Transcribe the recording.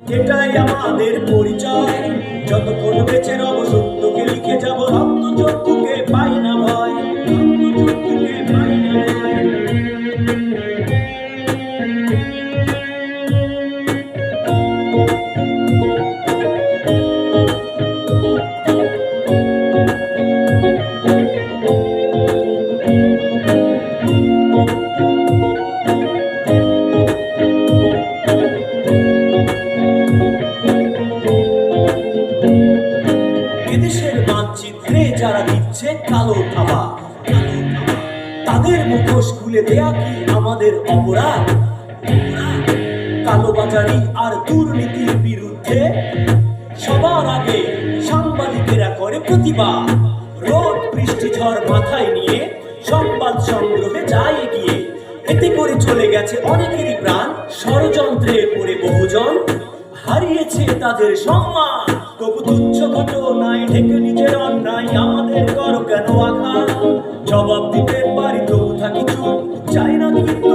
এটাই আমাদের পরিচয়, যতক্ষণ বেঁচে রব সত্যকে লিখে যাব, রক্ত চক্ষুকে পাই না ভয়, রক্ত চক্ষুকে পাই না ভয়। এদেশের মানচিত্রে যারা দিচ্ছে কালো থাবা, তাদের মুখোশ খুলে দেয়া কি আমাদের অপরাধ? কালোবাজারি আর দুর্নীতির বিরুদ্ধে সবার আগে সাংবাদিকেরা করে প্রতিবাদ। রোদ বৃষ্টি ঝড় মাথায় নিয়ে সংবাদ সংগ্রহে যায় এগিয়ে, এতে করে চলে গেছে অনেকেরই প্রাণ, ষড়যন্ত্রে পড়ে বহুজন হারিয়েছে তাদের সম্মান। তবু তুচ্ছ ঘটনায় ঢেকে নিজের অন্যায় আমাদের করো কেন আঘাত? জবাব দিতে পারি তবু থাকি চুপ, চাই না কিন্তু